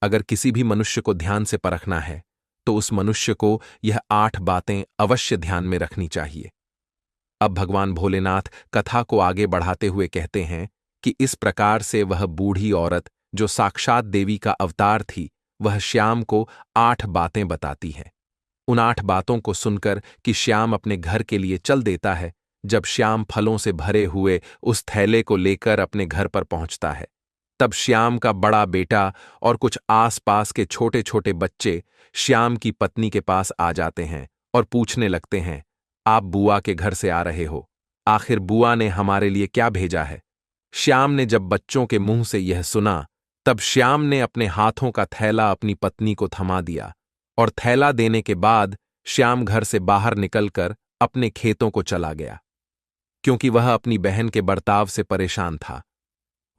अगर किसी भी मनुष्य को ध्यान से परखना है तो उस मनुष्य को यह 8 बातें अवश्य ध्यान में रखनी चाहिए। अब भगवान भोलेनाथ कथा को आगे बढ़ाते हुए कहते हैं कि इस प्रकार से वह बूढ़ी औरत जो साक्षात देवी का अवतार थी, वह श्याम को 8 बातें बताती है। उन 8 बातों को सुनकर कि श्याम अपने घर के लिए चल देता है, जब श्याम फलों से भरे हुए उस थैले को लेकर अपने घर पर पहुंचता है, तब श्याम का बड़ा बेटा और कुछ आस-पास के छोटे छोटे बच्चे श्याम की पत्नी के पास आ जाते हैं और पूछने लगते हैं, आप बुआ के घर से आ रहे हो, आखिर बुआ ने हमारे लिए क्या भेजा है? श्याम ने जब बच्चों के मुंह से यह सुना, तब श्याम ने अपने हाथों का थैला अपनी पत्नी को थमा दिया और थैला देने के बाद श्याम घर से बाहर निकलकर अपने खेतों को चला गया, क्योंकि वह अपनी बहन के बर्ताव से परेशान था।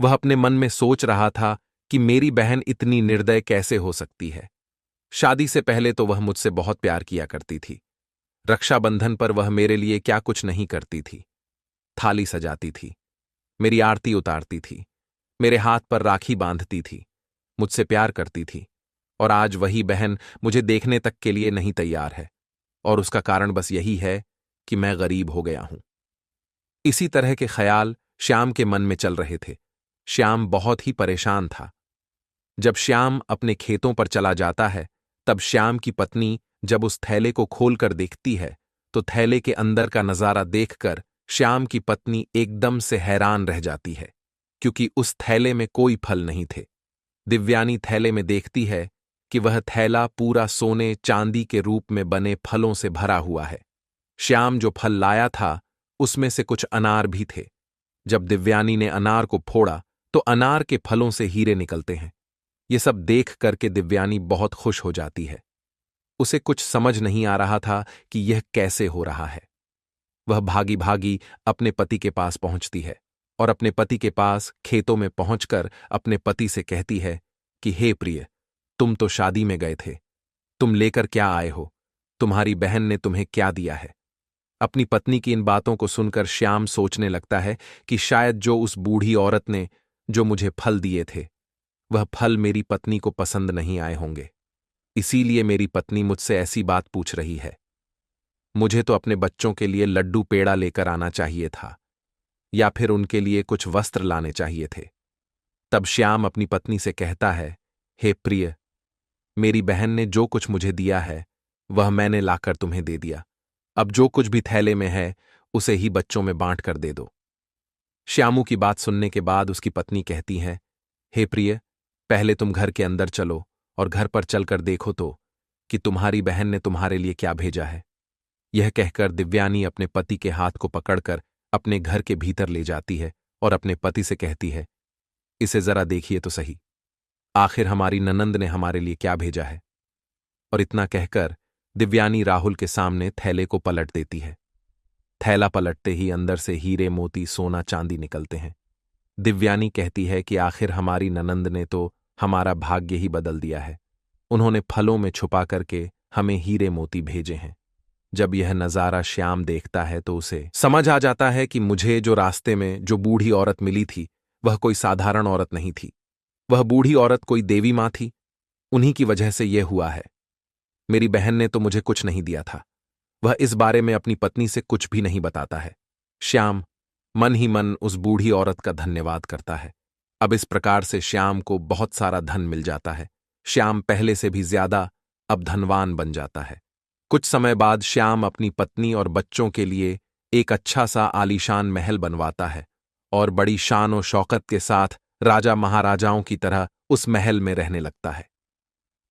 वह अपने मन में सोच रहा था कि मेरी बहन इतनी निर्दय कैसे हो सकती है। शादी से पहले तो वह मुझसे बहुत प्यार किया करती थी, रक्षाबंधन पर वह मेरे लिए क्या कुछ नहीं करती थी, थाली सजाती थी, मेरी आरती उतारती थी, मेरे हाथ पर राखी बांधती थी, मुझसे प्यार करती थी, और आज वही बहन मुझे देखने तक के लिए नहीं तैयार है, और उसका कारण बस यही है कि मैं गरीब हो गया हूं। इसी तरह के ख्याल श्याम के मन में चल रहे थे। श्याम बहुत ही परेशान था। जब श्याम अपने खेतों पर चला जाता है, तब श्याम की पत्नी जब उस थैले को खोलकर देखती है तो थैले के अंदर का नजारा देखकर श्याम की पत्नी एकदम से हैरान रह जाती है, क्योंकि उस थैले में कोई फल नहीं थे। दिव्यानी थैले में देखती है कि वह थैला पूरा सोने चांदी के रूप में बने फलों से भरा हुआ है। श्याम जो फल लाया था उसमें से कुछ अनार भी थे। जब दिव्यानी ने अनार को फोड़ा तो अनार के फलों से हीरे निकलते हैं। ये सब देख करके दिव्यानी बहुत खुश हो जाती है। उसे कुछ समझ नहीं आ रहा था कि यह कैसे हो रहा है। वह भागी भागी अपने पति के पास पहुंचती है और अपने पति के पास खेतों में पहुंचकर अपने पति से कहती है कि हे प्रिय, तुम तो शादी में गए थे, तुम लेकर क्या आए हो? तुम्हारी बहन ने तुम्हें क्या दिया है? अपनी पत्नी की इन बातों को सुनकर श्याम सोचने लगता है कि शायद जो उस बूढ़ी औरत ने जो मुझे फल दिए थे, वह फल मेरी पत्नी को पसंद नहीं आए होंगे, इसीलिए मेरी पत्नी मुझसे ऐसी बात पूछ रही है। मुझे तो अपने बच्चों के लिए लड्डू पेड़ा लेकर आना चाहिए था, या फिर उनके लिए कुछ वस्त्र लाने चाहिए थे। तब श्याम अपनी पत्नी से कहता है, हे प्रिय, मेरी बहन ने जो कुछ मुझे दिया है वह मैंने लाकर तुम्हें दे दिया। अब जो कुछ भी थैले में है उसे ही बच्चों में बांट कर दे दो। श्यामू की बात सुनने के बाद उसकी पत्नी कहती है, हे प्रिय, पहले तुम घर के अंदर चलो और घर पर चलकर देखो तो कि तुम्हारी बहन ने तुम्हारे लिए क्या भेजा है। यह कहकर दिव्यानी अपने पति के हाथ को पकड़कर अपने घर के भीतर ले जाती है और अपने पति से कहती है, इसे जरा देखिए तो सही, आखिर हमारी ननंद ने हमारे लिए क्या भेजा है। और इतना कहकर दिव्यानी राहुल के सामने थैले को पलट देती है। थैला पलटते ही अंदर से हीरे मोती सोना चांदी निकलते हैं। दिव्यानी कहती है कि आखिर हमारी ननंद ने तो हमारा भाग्य ही बदल दिया है। उन्होंने फलों में छुपा करके हमें हीरे मोती भेजे हैं। जब यह नजारा श्याम देखता है तो उसे समझ आ जाता है कि मुझे जो रास्ते में जो बूढ़ी औरत मिली थी वह कोई साधारण औरत नहीं थी। वह बूढ़ी औरत कोई देवी मां थी। उन्हीं की वजह से यह हुआ है। मेरी बहन ने तो मुझे कुछ नहीं दिया था। वह इस बारे में अपनी पत्नी से कुछ भी नहीं बताता है। श्याम मन ही मन उस बूढ़ी औरत का धन्यवाद करता है। अब इस प्रकार से श्याम को बहुत सारा धन मिल जाता है। श्याम पहले से भी ज्यादा अब धनवान बन जाता है। कुछ समय बाद श्याम अपनी पत्नी और बच्चों के लिए एक अच्छा सा आलीशान महल बनवाता है और बड़ी शान और शौकत के साथ राजा महाराजाओं की तरह उस महल में रहने लगता है।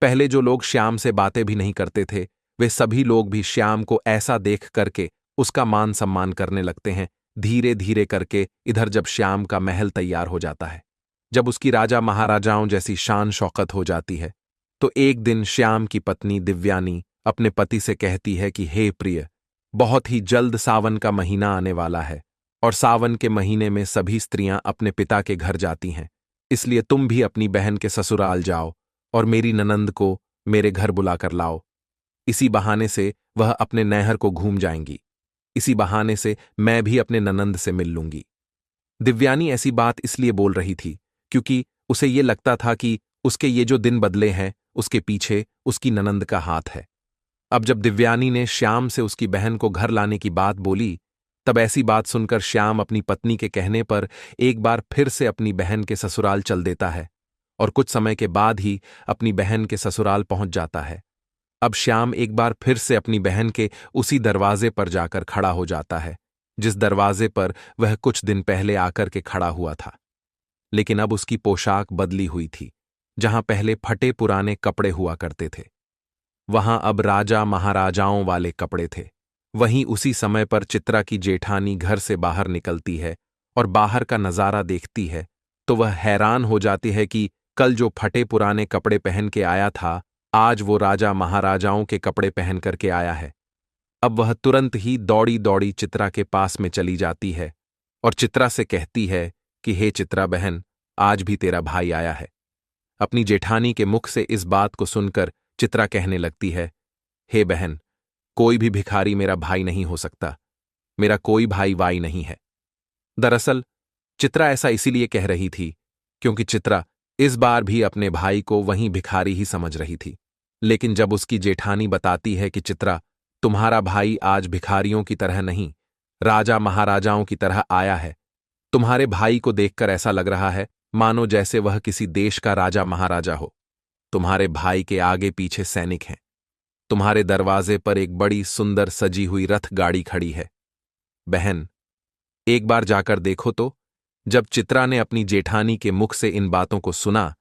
पहले जो लोग श्याम से बातें भी नहीं करते थे, वे सभी लोग भी श्याम को ऐसा देख करके उसका मान सम्मान करने लगते हैं। धीरे धीरे करके इधर जब श्याम का महल तैयार हो जाता है, जब उसकी राजा महाराजाओं जैसी शान शौकत हो जाती है, तो एक दिन श्याम की पत्नी दिव्यानी अपने पति से कहती है कि हे प्रिय, बहुत ही जल्द सावन का महीना आने वाला है और सावन के महीने में सभी स्त्रियां अपने पिता के घर जाती हैं, इसलिए तुम भी अपनी बहन के ससुराल जाओ और मेरी ननंद को मेरे घर बुलाकर लाओ। इसी बहाने से वह अपने नैहर को घूम जाएंगी। इसी बहाने से मैं भी अपने ननंद से मिल लूंगी। दिव्यानी ऐसी बात इसलिए बोल रही थी क्योंकि उसे ये लगता था कि उसके ये जो दिन बदले हैं उसके पीछे उसकी ननंद का हाथ है। अब जब दिव्यानी ने श्याम से उसकी बहन को घर लाने की बात बोली, तब ऐसी बात सुनकर श्याम अपनी पत्नी के कहने पर एक बार फिर से अपनी बहन के ससुराल चल देता है और कुछ समय के बाद ही अपनी बहन के ससुराल पहुंच जाता है। अब श्याम एक बार फिर से अपनी बहन के उसी दरवाजे पर जाकर खड़ा हो जाता है जिस दरवाजे पर वह कुछ दिन पहले आकर के खड़ा हुआ था। लेकिन अब उसकी पोशाक बदली हुई थी। जहां पहले फटे पुराने कपड़े हुआ करते थे, वहां अब राजा महाराजाओं वाले कपड़े थे। वहीं उसी समय पर चित्रा की जेठानी घर से बाहर निकलती है और बाहर का नजारा देखती है तो वह हैरान हो जाती है कि कल जो फटे पुराने कपड़े पहन के आया था, आज वो राजा महाराजाओं के कपड़े पहन करके आया है। अब वह तुरंत ही दौड़ी दौड़ी चित्रा के पास में चली जाती है और चित्रा से कहती है कि हे चित्रा बहन, आज भी तेरा भाई आया है। अपनी जेठानी के मुख से इस बात को सुनकर चित्रा कहने लगती है, हे बहन, कोई भी भिखारी मेरा भाई नहीं हो सकता। मेरा कोई भाई वाई नहीं है। दरअसल चित्रा ऐसा इसीलिए कह रही थी क्योंकि चित्रा इस बार भी अपने भाई को वहीं भिखारी ही समझ रही थी। लेकिन जब उसकी जेठानी बताती है कि चित्रा, तुम्हारा भाई आज भिखारियों की तरह नहीं, राजा महाराजाओं की तरह आया है। तुम्हारे भाई को देखकर ऐसा लग रहा है मानो जैसे वह किसी देश का राजा महाराजा हो। तुम्हारे भाई के आगे पीछे सैनिक हैं। तुम्हारे दरवाजे पर एक बड़ी सुंदर सजी हुई रथ गाड़ी खड़ी है। बहन, एक बार जाकर देखो तो। जब चित्रा ने अपनी जेठानी के मुख से इन बातों को सुना,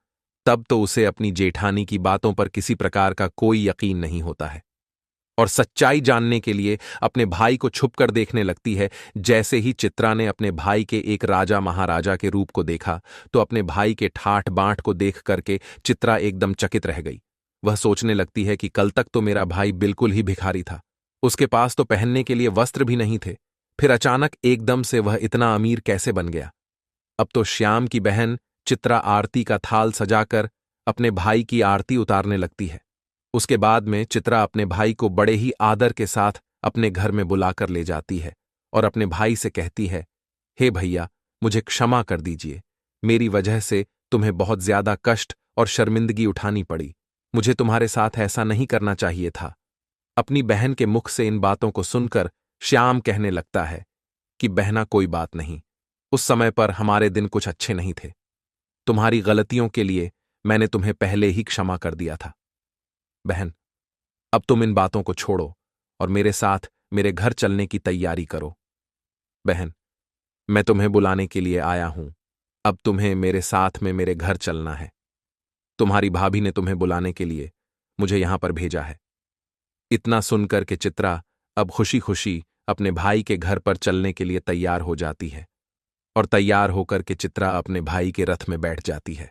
तब तो उसे अपनी जेठानी की बातों पर किसी प्रकार का कोई यकीन नहीं होता है। और सच्चाई जानने के लिए अपने भाई को छुपकर देखने लगती है। जैसे ही चित्रा ने अपने भाई के एक राजा महाराजा के रूप को देखा तो अपने भाई के ठाठ बांठ को देख करके चित्रा एकदम चकित रह गई। वह सोचने लगती है कि कल तक तो मेरा भाई बिल्कुल ही भिखारी था, उसके पास तो पहनने के लिए वस्त्र भी नहीं थे, फिर अचानक एकदम से वह इतना अमीर कैसे बन गया। अब तो श्याम की बहन चित्रा आरती का थाल सजाकर अपने भाई की आरती उतारने लगती है। उसके बाद में चित्रा अपने भाई को बड़े ही आदर के साथ अपने घर में बुलाकर ले जाती है और अपने भाई से कहती है, हे भैया, मुझे क्षमा कर दीजिए, मेरी वजह से तुम्हें बहुत ज्यादा कष्ट और शर्मिंदगी उठानी पड़ी। मुझे तुम्हारे साथ ऐसा नहीं करना चाहिए था। अपनी बहन के मुख से इन बातों को सुनकर श्याम कहने लगता है कि बहना, कोई बात नहीं, उस समय पर हमारे दिन कुछ अच्छे नहीं थे। तुम्हारी गलतियों के लिए मैंने तुम्हें पहले ही क्षमा कर दिया था। बहन, अब तुम इन बातों को छोड़ो और मेरे साथ मेरे घर चलने की तैयारी करो। बहन, मैं तुम्हें बुलाने के लिए आया हूं, अब तुम्हें मेरे साथ में मेरे घर चलना है। तुम्हारी भाभी ने तुम्हें बुलाने के लिए मुझे यहां पर भेजा है। इतना सुनकर के चित्रा अब खुशी खुशी अपने भाई के घर पर चलने के लिए तैयार हो जाती है और तैयार होकर के चित्रा अपने भाई के रथ में बैठ जाती है।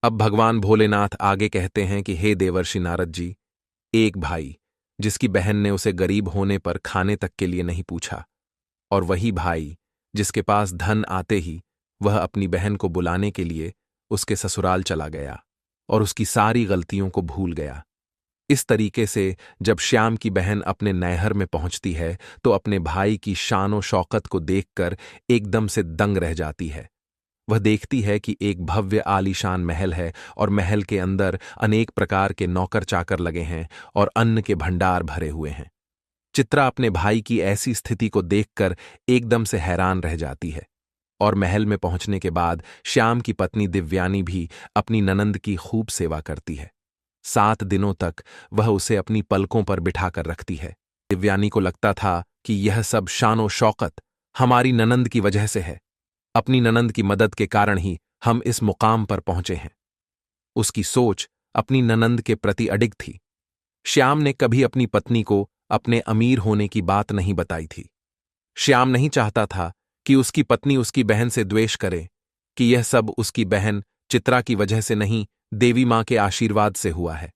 अब भगवान भोलेनाथ आगे कहते हैं कि हे देवर्षि नारद जी, एक भाई जिसकी बहन ने उसे गरीब होने पर खाने तक के लिए नहीं पूछा, और वही भाई जिसके पास धन आते ही वह अपनी बहन को बुलाने के लिए उसके ससुराल चला गया और उसकी सारी गलतियों को भूल गया। इस तरीके से जब श्याम की बहन अपने नैहर में पहुंचती है तो अपने भाई की शानो शौकत को देखकर एकदम से दंग रह जाती है। वह देखती है कि एक भव्य आलीशान महल है और महल के अंदर अनेक प्रकार के नौकर चाकर लगे हैं और अन्न के भंडार भरे हुए हैं। चित्रा अपने भाई की ऐसी स्थिति को देखकर एकदम से हैरान रह जाती है और महल में पहुंचने के बाद श्याम की पत्नी दिव्यानी भी अपनी ननंद की खूब सेवा करती है। 7 दिनों तक वह उसे अपनी पलकों पर बिठाकर रखती है। दिव्यानी को लगता था कि यह सब शानो शौकत हमारी ननंद की वजह से है। अपनी ननंद की मदद के कारण ही हम इस मुकाम पर पहुंचे हैं। उसकी सोच अपनी ननंद के प्रति अडिग थी। श्याम ने कभी अपनी पत्नी को अपने अमीर होने की बात नहीं बताई थी। श्याम नहीं चाहता था कि उसकी पत्नी उसकी बहन से द्वेष करे कि यह सब उसकी बहन चित्रा की वजह से नहीं, देवी मां के आशीर्वाद से हुआ है।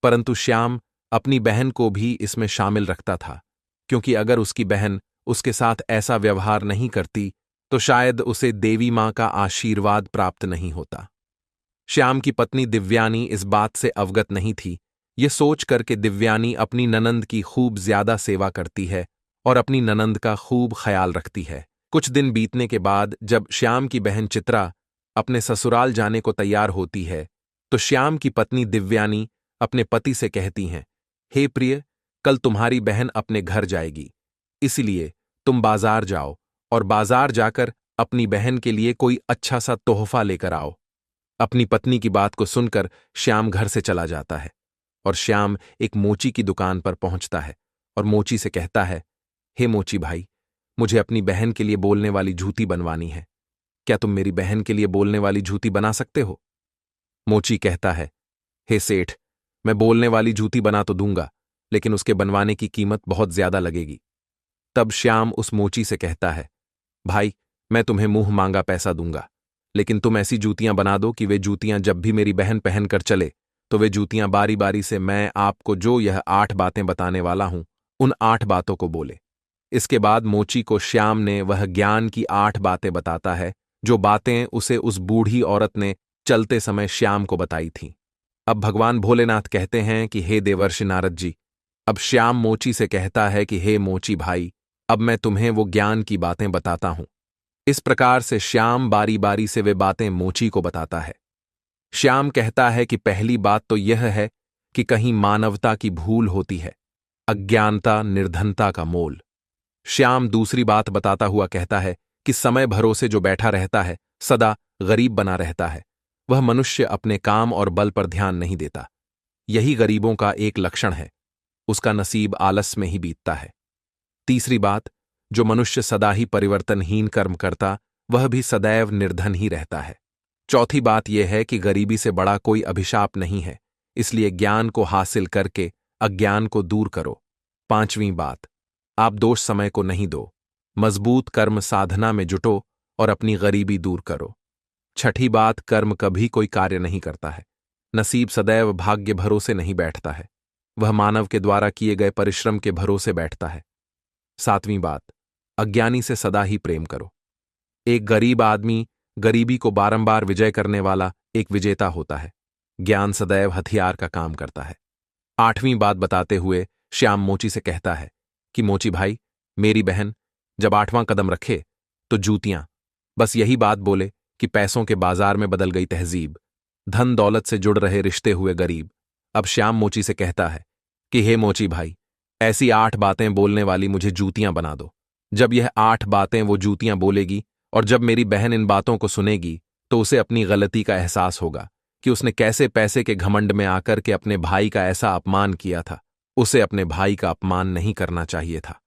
परंतु श्याम अपनी बहन को भी इसमें शामिल रखता था, क्योंकि अगर उसकी बहन उसके साथ ऐसा व्यवहार नहीं करती तो शायद उसे देवी मां का आशीर्वाद प्राप्त नहीं होता। श्याम की पत्नी दिव्यानी इस बात से अवगत नहीं थी। ये सोच करके दिव्यानी अपनी ननंद की खूब ज्यादा सेवा करती है और अपनी ननंद का खूब ख्याल रखती है। कुछ दिन बीतने के बाद जब श्याम की बहन चित्रा अपने ससुराल जाने को तैयार होती है तो श्याम की पत्नी दिव्यानी अपने पति से कहती हैं, हे प्रिय, कल तुम्हारी बहन अपने घर जाएगी, इसलिए तुम बाजार जाओ और बाजार जाकर अपनी बहन के लिए कोई अच्छा सा तोहफा लेकर आओ। अपनी पत्नी की बात को सुनकर श्याम घर से चला जाता है और श्याम एक मोची की दुकान पर पहुंचता है और मोची से कहता है, हे मोची भाई, मुझे अपनी बहन के लिए बोलने वाली जूती बनवानी है। क्या तुम मेरी बहन के लिए बोलने वाली जूती बना सकते हो? मोची कहता है, हे सेठ, मैं बोलने वाली जूती बना तो दूंगा, लेकिन उसके बनवाने की कीमत बहुत ज्यादा लगेगी। तब श्याम उस मोची से कहता है, भाई, मैं तुम्हें मुंह मांगा पैसा दूंगा, लेकिन तुम ऐसी जूतियां बना दो कि वे जूतियां जब भी मेरी बहन पहनकर चले तो वे जूतियां बारी बारी से मैं आपको जो यह 8 बातें बताने वाला हूं उन 8 बातों को बोले। इसके बाद मोची को श्याम ने वह ज्ञान की 8 बातें बताता है जो बातें उसे उस बूढ़ी औरत ने चलते समय श्याम को बताई थीं। अब भगवान भोलेनाथ कहते हैं कि हे देवर्षि नारद जी, अब श्याम मोची से कहता है कि हे मोची भाई, अब मैं तुम्हें वो ज्ञान की बातें बताता हूं। इस प्रकार से श्याम बारी बारी से वे बातें मोची को बताता है। श्याम कहता है कि पहली बात तो यह है कि कहीं मानवता की भूल होती है, अज्ञानता निर्धनता का मोल। श्याम दूसरी बात बताता हुआ कहता है कि समय भरोसे जो बैठा रहता है सदा गरीब बना रहता है, वह मनुष्य अपने काम और बल पर ध्यान नहीं देता। यही गरीबों का एक लक्षण है, उसका नसीब आलस में ही बीतता है। तीसरी बात, जो मनुष्य सदा ही परिवर्तनहीन कर्म करता वह भी सदैव निर्धन ही रहता है। चौथी बात यह है कि गरीबी से बड़ा कोई अभिशाप नहीं है, इसलिए ज्ञान को हासिल करके अज्ञान को दूर करो। 5वीं बात, आप दोष समय को नहीं दो, मजबूत कर्म साधना में जुटो और अपनी गरीबी दूर करो। 6ठी बात, कर्म कभी कोई कार्य नहीं करता है। नसीब सदैव भाग्य भरोसे नहीं बैठता है, वह मानव के द्वारा किए गए परिश्रम के भरोसे बैठता है। 7वीं बात, अज्ञानी से सदा ही प्रेम करो। एक गरीब आदमी गरीबी को बारंबार विजय करने वाला एक विजेता होता है। ज्ञान सदैव हथियार का काम करता है। 8वीं बात बताते हुए श्याम मोची से कहता है कि मोची भाई, मेरी बहन जब 8वां कदम रखे तो जूतियां बस यही बात बोले कि पैसों के बाजार में बदल गई तहजीब, धन दौलत से जुड़ रहे रिश्ते हुए गरीब। अब श्याम मोची से कहता है कि हे मोची भाई, ऐसी 8 बातें बोलने वाली मुझे जूतियां बना दो। जब यह 8 बातें वो जूतियां बोलेगी और जब मेरी बहन इन बातों को सुनेगी तो उसे अपनी गलती का एहसास होगा कि उसने कैसे पैसे के घमंड में आकर के अपने भाई का ऐसा अपमान किया था। उसे अपने भाई का अपमान नहीं करना चाहिए था।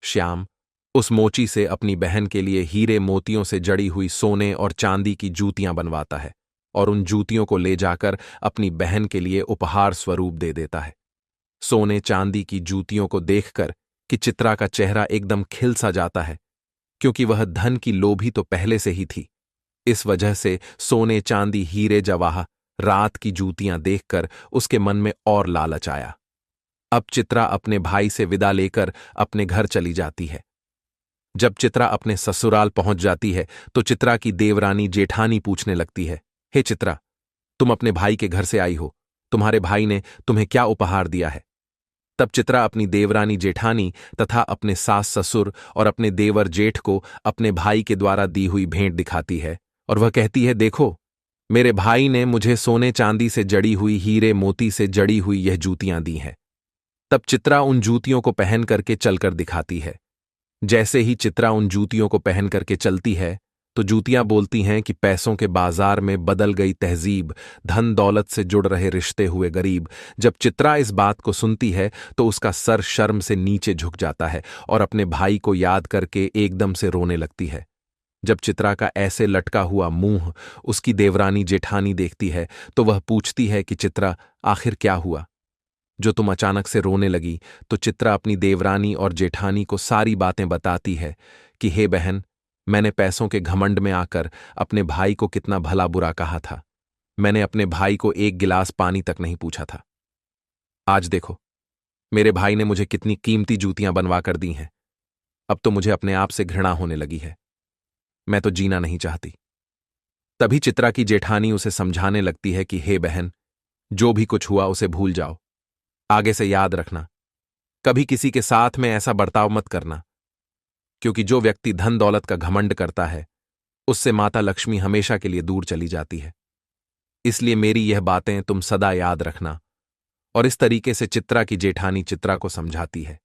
श्याम उस मोची से अपनी बहन के लिए हीरे मोतियों से जड़ी हुई सोने और चांदी की जूतियां बनवाता है और उन जूतियों को ले जाकर अपनी बहन के लिए उपहार स्वरूप दे देता है। सोने चांदी की जूतियों को देखकर कि चित्रा का चेहरा एकदम खिल सा जाता है, क्योंकि वह धन की लोभी तो पहले से ही थी। इस वजह से सोने चांदी हीरे जवाह रात की जूतियां देखकर उसके मन में और लालच आया। अब चित्रा अपने भाई से विदा लेकर अपने घर चली जाती है। जब चित्रा अपने ससुराल पहुंच जाती है तो चित्रा की देवरानी जेठानी पूछने लगती है, हे चित्रा, तुम अपने भाई के घर से आई हो, तुम्हारे भाई ने तुम्हें क्या उपहार दिया है? तब चित्रा अपनी देवरानी जेठानी तथा अपने सास ससुर और अपने देवर जेठ को अपने भाई के द्वारा दी हुई भेंट दिखाती है और वह कहती है, देखो, मेरे भाई ने मुझे सोने चांदी से जड़ी हुई हीरे मोती से जड़ी हुई यह जूतियां दी हैं। तब चित्रा उन जूतियों को पहन करके चलकर दिखाती है। जैसे ही चित्रा उन जूतियों को पहन करके चलती है तो जूतियां बोलती हैं कि पैसों के बाजार में बदल गई तहजीब, धन दौलत से जुड़ रहे रिश्ते हुए गरीब। जब चित्रा इस बात को सुनती है तो उसका सर शर्म से नीचे झुक जाता है और अपने भाई को याद करके एकदम से रोने लगती है। जब चित्रा का ऐसे लटका हुआ मुंह उसकी देवरानी जेठानी देखती है तो वह पूछती है कि चित्रा, आखिर क्या हुआ जो तुम अचानक से रोने लगी? तो चित्रा अपनी देवरानी और जेठानी को सारी बातें बताती है कि हे बहन, मैंने पैसों के घमंड में आकर अपने भाई को कितना भला बुरा कहा था। मैंने अपने भाई को एक गिलास पानी तक नहीं पूछा था। आज देखो, मेरे भाई ने मुझे कितनी कीमती जूतियां बनवा कर दी हैं। अब तो मुझे अपने आप से घृणा होने लगी है। मैं तो जीना नहीं चाहती। तभी चित्रा की जेठानी उसे समझाने लगती है कि हे बहन, जो भी कुछ हुआ उसे भूल जाओ। आगे से याद रखना, कभी किसी के साथ में ऐसा बर्ताव मत करना, क्योंकि जो व्यक्ति धन दौलत का घमंड करता है उससे माता लक्ष्मी हमेशा के लिए दूर चली जाती है। इसलिए मेरी यह बातें तुम सदा याद रखना। और इस तरीके से चित्रा की जेठानी चित्रा को समझाती है,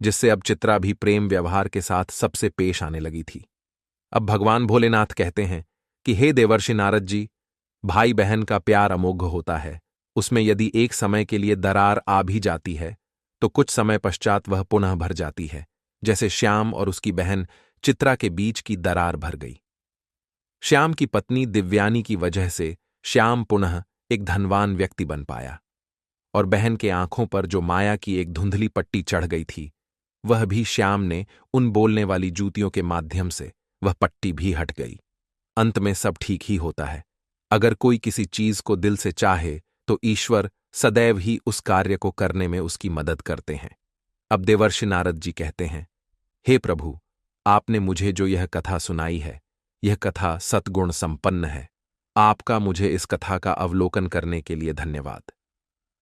जिससे अब चित्रा भी प्रेम व्यवहार के साथ सबसे पेश आने लगी थी। अब भगवान भोलेनाथ कहते हैं कि हे देवर्षि नारद जी, भाई बहन का प्यार अमोघ होता है। उसमें यदि एक समय के लिए दरार आ भी जाती है तो कुछ समय पश्चात वह पुनः भर जाती है, जैसे श्याम और उसकी बहन चित्रा के बीच की दरार भर गई। श्याम की पत्नी दिव्यानी की वजह से श्याम पुनः एक धनवान व्यक्ति बन पाया और बहन के आंखों पर जो माया की एक धुंधली पट्टी चढ़ गई थी, वह भी श्याम ने उन बोलने वाली जूतियों के माध्यम से वह पट्टी भी हट गई। अंत में सब ठीक ही होता है। अगर कोई किसी चीज को दिल से चाहे तो ईश्वर सदैव ही उस कार्य को करने में उसकी मदद करते हैं। अब देवर्षि नारद जी कहते हैं, हे प्रभु, आपने मुझे जो यह कथा सुनाई है, यह कथा सद्गुण संपन्न है। आपका मुझे इस कथा का अवलोकन करने के लिए धन्यवाद।